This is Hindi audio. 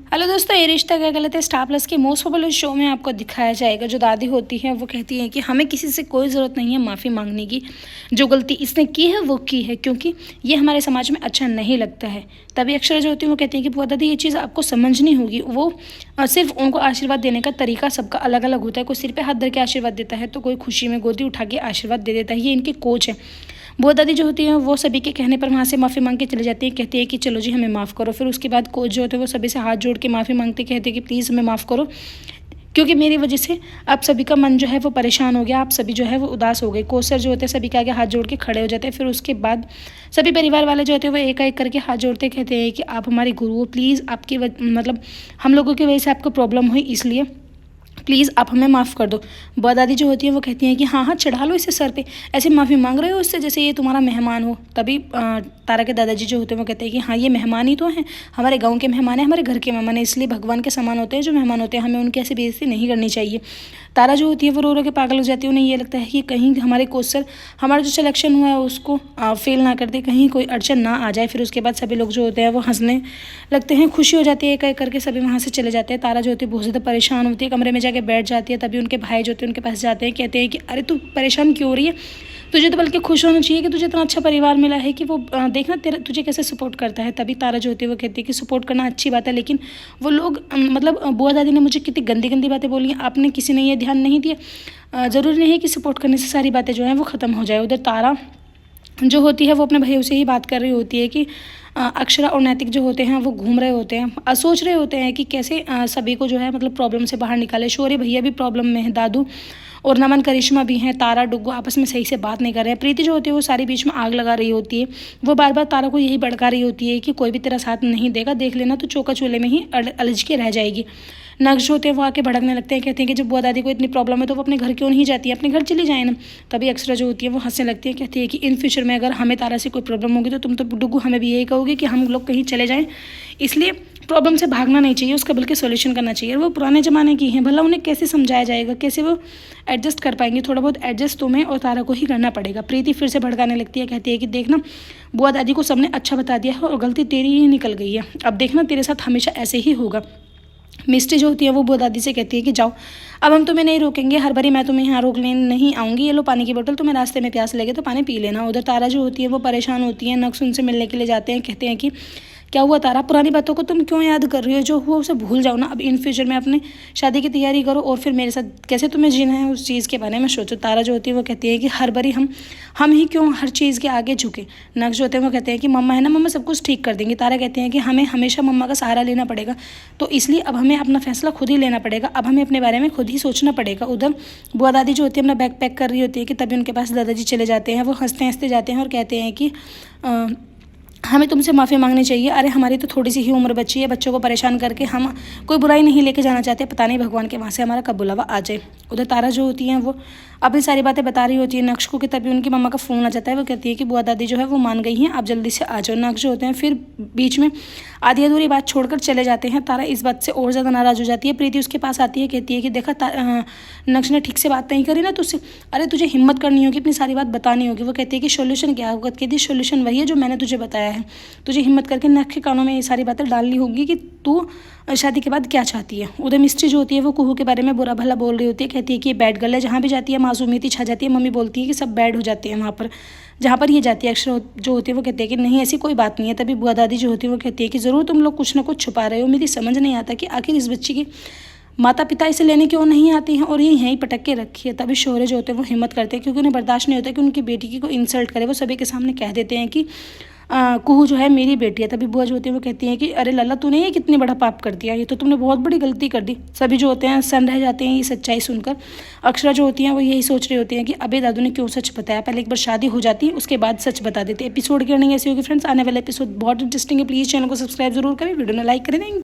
हेलो दोस्तों, ये रिश्ता क्या गलत है स्टार प्लस के मोस्ट पॉपुलर शो में आपको दिखाया जाएगा। जो दादी होती है वो कहती है कि हमें किसी से कोई ज़रूरत नहीं है माफ़ी मांगने की, जो गलती इसने की है वो की है, क्योंकि ये हमारे समाज में अच्छा नहीं लगता है। तभी अक्षरा जो होती है वो कहती है कि बुआ दादी ये चीज़ आपको समझनी होगी। वो सिर्फ उनको आशीर्वाद देने का तरीका सबका अलग अलग होता है। कोई सिर पे हाथ धर के आशीर्वाद देता है तो कोई खुशी में गोदी उठा के आशीर्वाद दे देता है। ये इनके कोच है। बुआ दादी जो होती हैं वो सभी के कहने पर वहाँ से माफ़ी मांग के चले जाती हैं। कहती है कि चलो जी हमें माफ़ करो। फिर उसके बाद कोच जो होते हैं वो सभी से हाथ जोड़ के माफ़ी मांगते, कहते हैं कि प्लीज़ हमें माफ़ करो, क्योंकि मेरी वजह से आप सभी का मन जो है वो परेशान हो गया, आप सभी जो है वो उदास हो गए। कोच सर जो होते हैं सभी के आगे हाथ जोड़ के खड़े हो जाते हैं। फिर उसके बाद सभी परिवार वाले जो होते हैं वो एक एक करके हाथ जोड़ते कहते हैं कि आप हमारे गुरु हो, प्लीज़ आपकी मतलब हम लोगों की वजह से आपको प्रॉब्लम हुई, इसलिए प्लीज़ आप हमें माफ़ कर दो। बुआ दादी जो होती है वो कहती हैं कि हाँ हाँ चढ़ा लो इसे सर पे, ऐसे माफ़ी मांग रहे हो इससे जैसे ये तुम्हारा मेहमान हो। तभी तारा के दादाजी जो होते हैं वो कहते हैं कि हाँ ये मेहमान ही तो हैं, हमारे गांव के मेहमान हैं, हमारे घर के मेहमान हैं, इसलिए भगवान के समान होते हैं जो मेहमान होते हैं, हमें उनकी ऐसी बेइज्जती नहीं करनी चाहिए। तारा जो होती है वो रो रो के पागल हो जाती है। उन्हें ये लगता है कि कहीं हमारे कोच सर हमारा जो सिलेक्शन हुआ है उसको फेल ना कर दे, कहीं कोई अड़चन ना आ जाए। फिर उसके बाद सभी लोग जो होते हैं वो हंसने लगते हैं, खुशी हो जाती है, एक एक करके सभी वहाँ से चले जाते हैं। तारा जो होती है बहुत ज़्यादा परेशान होती है, कमरे में जाके बैठ जाती है। तभी उनके भाई जो होते हैं उनके पास जाते हैं, कहते हैं कि अरे तू परेशान क्यों हो रही है, तुझे तो बल्कि खुश होना चाहिए कि तुझे इतना अच्छा परिवार मिला है कि वो देखना तेरा तुझे कैसे सपोर्ट करता है। तभी तारा जो होती है वो कहती है कि सपोर्ट करना अच्छी बात है, लेकिन वो लोग मतलब बुआ दादी ने मुझे कितनी गंदी गंदी बातें बोली हैं, आपने किसी ने ये ध्यान नहीं दिया। ज़रूरी नहीं है कि सपोर्ट करने से सारी बातें जो हैं वो ख़त्म हो जाए। उधर तारा जो होती है वो अपने भैया से ही बात कर रही होती है कि अक्षरा और नैतिक जो होते हैं वो घूम रहे होते हैं, सोच रहे होते हैं कि कैसे सभी को जो है मतलब प्रॉब्लम से बाहर निकाले। शौर्य भैया भी प्रॉब्लम में है, दादू और नमन करिश्मा भी हैं। तारा डुग्गू आपस में सही से बात नहीं कर रहे हैं। प्रीति जो होती है वो सारी बीच में आग लगा रही होती है। वो बार बार तारा को यही भड़का रही होती है कि कोई भी तेरा साथ नहीं देगा, देख लेना तो चौका चूल्हे में ही अलझ के रह जाएगी। नक्श होते हैं वो आके भड़कने लगते हैं, कहते हैं कि जब बुआ दादी को इतनी प्रॉब्लम है तो वो अपने घर क्यों नहीं जाती है, अपने घर चली जाए ना। तभी अक्षरा जो होती है वो हंसने लगती है, कहती है कि इन फ्यूचर में अगर हमें तारा से कोई प्रॉब्लम होगी तो तुम तो डुग्गू हमें भी यही कहोगे कि हम लोग कहीं चले जाएं, इसलिए प्रॉब्लम से भागना नहीं चाहिए, उसका बल्कि सॉल्यूशन करना चाहिए। वो पुराने ज़माने की हैं, भला उन्हें कैसे समझाया जाएगा, कैसे वो एडजस्ट कर पाएंगे। थोड़ा बहुत एडजस्ट तुम्हें और तारा को ही करना पड़ेगा। प्रीति फिर से भड़काने लगती है, कहती है कि देखना बुआ दादी को सबने अच्छा बता दिया है और गलती तेरी ही निकल गई है, अब देखना तेरे साथ हमेशा ऐसे ही होगा। मिस्ट्री जो होती है वो बुआ दादी से कहती है कि जाओ अब हम तुम्हें नहीं रोकेंगे, हर बारी मैं तुम्हें यहाँ रोक लेने नहीं आऊँगी, ये लो पानी की बोतल, तुम्हें रास्ते में प्यास लगे तो पानी पी लेना। उधर तारा जो होती है वो परेशान होती है, नक्श उनसे मिलने के लिए जाते हैं, कहते हैं कि क्या हुआ तारा, पुरानी बातों को तुम क्यों याद कर रही हो, जो हुआ उसे भूल जाओ ना, अब इन फ्यूचर में अपने शादी की तैयारी करो और फिर मेरे साथ कैसे तुम्हें जीना है उस चीज़ के बारे में सोचो। तारा जो होती है वो कहती है कि हर बारी हम ही क्यों हर चीज़ के आगे झुके। नक्श जो होते हैं वो कहते हैं कि मम्मा है ना, मम्मा सब कुछ ठीक कर देंगी। तारा कहते हैं कि हमें हमेशा मम्मा का सहारा लेना पड़ेगा, तो इसलिए अब हमें अपना फैसला खुद ही लेना पड़ेगा, अब हमें अपने बारे में खुद ही सोचना पड़ेगा। उधर बुआ दादी जो होती है अपना बैग पैक कर रही होती है कि तभी उनके पास दादाजी चले जाते हैं। वो हंसते हंसते जाते हैं और कहते हैं कि हमें तुमसे माफ़ी मांगनी चाहिए, अरे हमारी तो थोड़ी सी ही उम्र बची है, बच्चों को परेशान करके हम कोई बुराई नहीं लेके जाना चाहते, पता नहीं भगवान के वहाँ से हमारा कब बुलावा आ जाए। उधर तारा जो होती हैं वो अपनी सारी बातें बता रही होती है नक्श को कि तभी उनकी मम्मा का फ़ोन आ जाता है। वो कहती है कि बुआ दादी जो है वो मान गई हैं, आप जल्दी से आ जाओ। नक्श जो होते हैं फिर बीच में आधी अधूरी बात छोड़कर चले जाते हैं। तारा इस बात से और ज़्यादा नाराज़ हो जाती है। प्रीति उसके पास आती है, कहती है कि देखा नक्श ने ठीक से बात नहीं करी ना तुझसे, अरे तुझे हिम्मत करनी होगी, अपनी सारी बात बतानी होगी। वो कहती है कि सोल्यूशन क्या होगा, कहती है सोल्यूशन वही है जो मैंने तुझे बताया है, तुझे हिम्मत करके नक्श के कानों में ये सारी बातें डालनी होगी कि तू शादी के बाद क्या चाहती है। उधर मिस्ट्री जो होती है वो कुहू के बारे में बुरा भला बोल रही होती है, कहती है कि ये बैड गर्ल है, जहाँ भी जाती है मासूमियत ही छा जाती है। मम्मी बोलती है कि सब बैड हो जाते हैं वहाँ पर जहाँ पर ये जाती है। अक्षर जो होती है वो कहती है कि नहीं ऐसी कोई बात नहीं है। तभी बुआ दादी जो होती है वो कहती है कि ज़रूर तुम लोग कुछ ना कुछ छुपा रहे हो, मेरी समझ नहीं आता कि आखिर इस बच्ची की माता पिता इसे लेने क्यों नहीं आती हैं और ये यहीं पटक के रखी है। तभी शौर्य जो होते हैं वो हिम्मत करते हैं, क्योंकि उन्हें बर्दाश्त नहीं होता कि उनकी बेटी की कोई इंसल्ट करे। वो सभी के सामने कह देते हैं कि कुहू जो है मेरी बेटी है। तभी बुआ जो होती है वो कहती है कि अरे लल्ला तूने ये कितनी बड़ा पाप कर दिया, ये तो तुमने बहुत बड़ी गलती कर दी। सभी जो होते हैं सन रह जाते हैं ये सच्चाई सुनकर। अक्षरा जो होती हैं वो यही सोच रही होती हैं कि अबे दादू ने क्यों सच बताया, पहले एक बार शादी हो जाती है उसके बाद सच बता देते। एपिसोड की रनिंग ऐसी होगी फ्रेंड्स, आने वाले एपिसोड बहुत इंटरेस्टिंग है, प्लीज़ चैनल को सब्सक्राइब जरूर करें, वीडियो में लाइक करें।